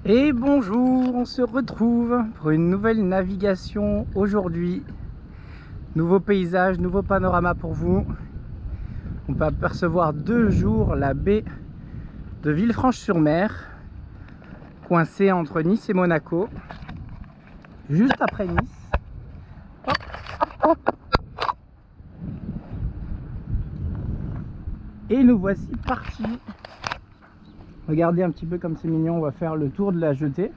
Et bonjour, on se retrouve pour une nouvelle navigation aujourd'hui. Nouveau paysage, nouveau panorama pour vous. On peut apercevoir de jour la baie de Villefranche-sur-Mer, coincée entre Nice et Monaco, juste après Nice. Et nous voici partis. Regardez un petit peu comme c'est mignon, on va faire le tour de la jetée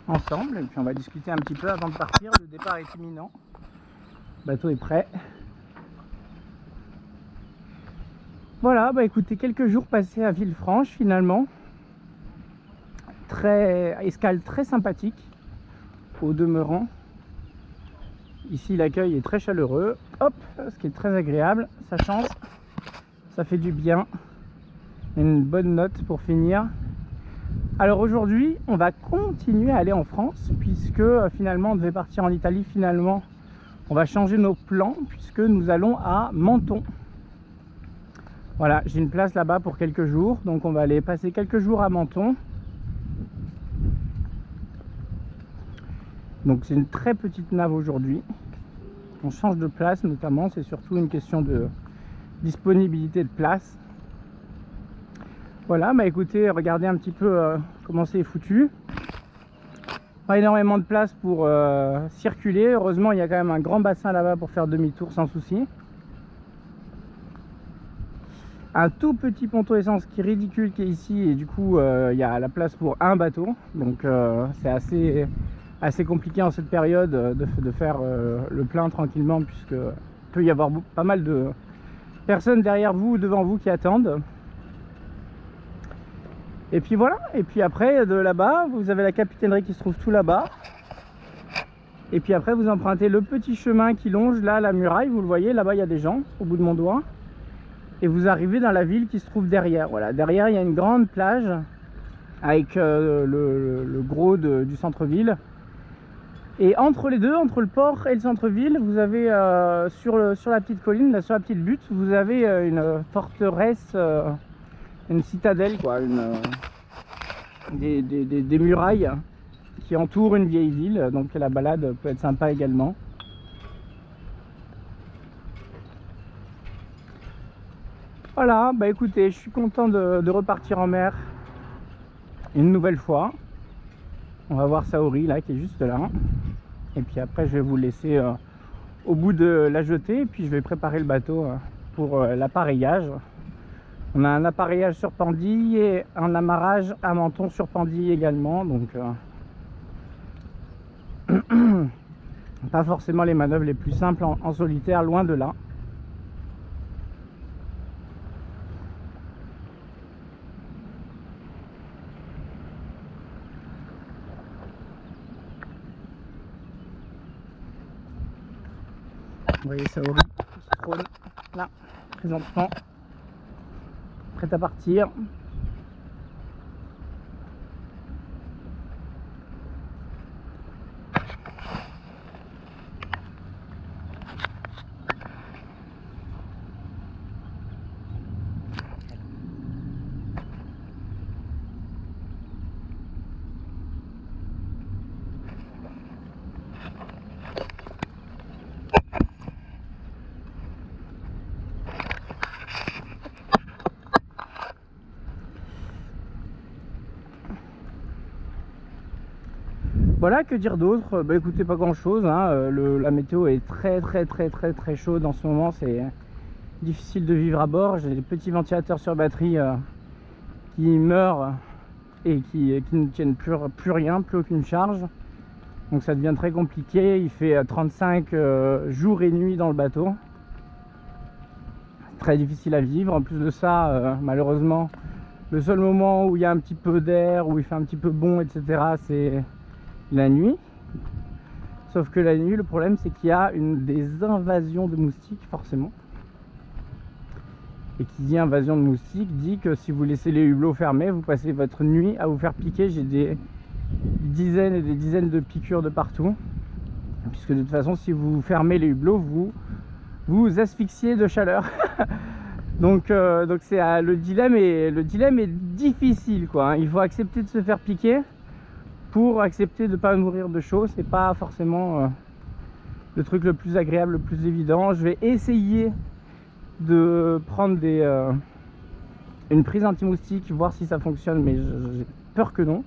ensemble et puis on va discuter un petit peu avant de partir. Le départ est imminent, le bateau est prêt. Voilà, bah écoutez, quelques jours passés à Villefranche finalement. Escale très sympathique au demeurant. Ici l'accueil est très chaleureux, hop, ce qui est très agréable, ça change, ça fait du bien. Une bonne note pour finir. Alors aujourd'hui on va continuer à aller en France puisque finalement on devait partir en Italie. Finalement on va changer nos plans puisque nous allons à Menton. Voilà, j'ai une place là-bas pour quelques jours, donc on va aller passer quelques jours à Menton. Donc c'est une très petite nave aujourd'hui. On change de place notamment, c'est surtout une question de disponibilité de place. Voilà, bah écoutez, regardez un petit peu comment c'est foutu. Pas énormément de place pour circuler. Heureusement, il y a quand même un grand bassin là-bas pour faire demi-tour sans souci. Un tout petit ponton essence qui est ridicule qui est ici et du coup, il y a la place pour un bateau. Donc c'est assez compliqué en cette période de faire le plein tranquillement puisque peut y avoir pas mal de personnes derrière vous ou devant vous qui attendent. Et puis voilà, et puis après de là-bas, vous avez la capitainerie qui se trouve tout là-bas. Et puis après vous empruntez le petit chemin qui longe là la muraille, vous le voyez, là-bas il y a des gens au bout de mon doigt. Et vous arrivez dans la ville qui se trouve derrière. Voilà, derrière il y a une grande plage avec le gros du centre-ville. Et entre les deux, entre le port et le centre-ville, vous avez sur la petite colline, là, sur la petite butte, vous avez une forteresse, une citadelle quoi, des murailles qui entourent une vieille ville, donc la balade peut être sympa également. Voilà, bah écoutez, je suis content de repartir en mer une nouvelle fois. On va voir Saori là qui est juste là, et puis après je vais vous laisser au bout de la jetée, et puis je vais préparer le bateau pour l'appareillage. On a un appareillage sur Pendille et un amarrage à Menton sur Pendille également, donc pas forcément les manœuvres les plus simples en solitaire, loin de là. Vous voyez Saori qui se trône là, présentement, prête à partir. Voilà, que dire d'autre? Bah écoutez, pas grand chose hein. La météo est très chaude en ce moment, c'est difficile de vivre à bord. J'ai des petits ventilateurs sur batterie qui meurent et qui ne tiennent plus rien, plus aucune charge, donc ça devient très compliqué. Il fait 35 jours et nuits dans le bateau, très difficile à vivre. En plus de ça, malheureusement le seul moment où il y a un petit peu d'air, où il fait un petit peu bon, etc., c'est la nuit. Sauf que la nuit, le problème c'est qu'il y a des invasions de moustiques forcément. Et qui dit invasion de moustiques dit que si vous laissez les hublots fermés, vous passez votre nuit à vous faire piquer. J'ai des dizaines et des dizaines de piqûres de partout, puisque de toute façon si vous fermez les hublots, vous asphyxiez de chaleur. donc c'est le dilemme est difficile quoi, hein. Il faut accepter de se faire piquer pour accepter de ne pas mourir de chaud. C'est pas forcément le truc le plus agréable, le plus évident. Je vais essayer de prendre une prise anti-moustique, voir si ça fonctionne, mais j'ai peur que non.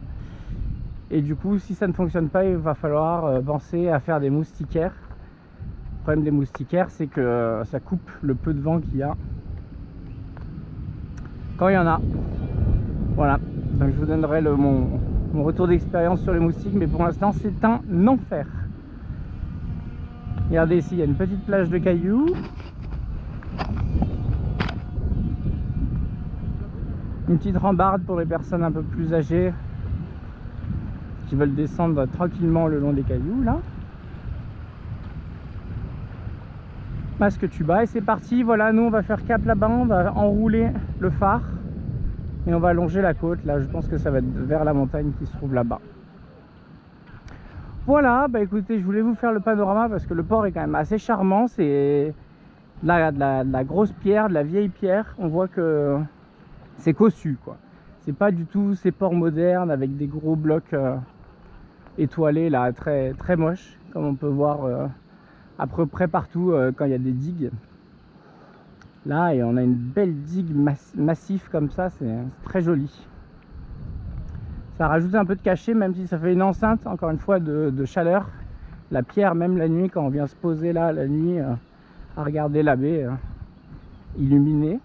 Et du coup, si ça ne fonctionne pas, il va falloir penser à faire des moustiquaires. Le problème des moustiquaires, c'est que ça coupe le peu de vent qu'il y a quand il y en a. Voilà, donc je vous donnerai mon retour d'expérience sur les moustiques, mais pour l'instant c'est un enfer. Regardez ici, il y a une petite plage de cailloux. Une petite rambarde pour les personnes un peu plus âgées qui veulent descendre tranquillement le long des cailloux là. Masque tuba et c'est parti. Voilà, nous on va faire cap là-bas, on va enrouler le phare et on va longer la côte. Là je pense que ça va être vers la montagne qui se trouve là-bas. Voilà, bah écoutez, je voulais vous faire le panorama parce que le port est quand même assez charmant. C'est de la grosse pierre, de la vieille pierre. On voit que c'est cossu quoi. C'est pas du tout ces ports modernes avec des gros blocs étoilés là, très, très moches, comme on peut voir à peu près partout quand il y a des digues. Là, et on a une belle digue massif comme ça, c'est très joli. Ça rajoute un peu de cachet, même si ça fait une enceinte, encore une fois, de chaleur. La pierre, même la nuit, quand on vient se poser là, la nuit, à regarder la baie illuminée,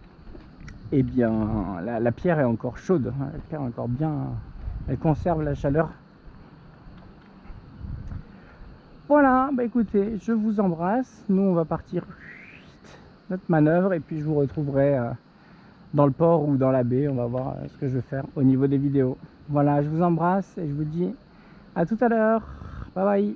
et bien, la pierre est encore chaude. La pierre est encore bien, elle conserve la chaleur. Voilà, bah écoutez, je vous embrasse. Nous, on va partir notre manœuvre et puis je vous retrouverai dans le port ou dans la baie. On va voir ce que je vais faire au niveau des vidéos. Voilà, je vous embrasse et je vous dis à tout à l'heure. Bye bye.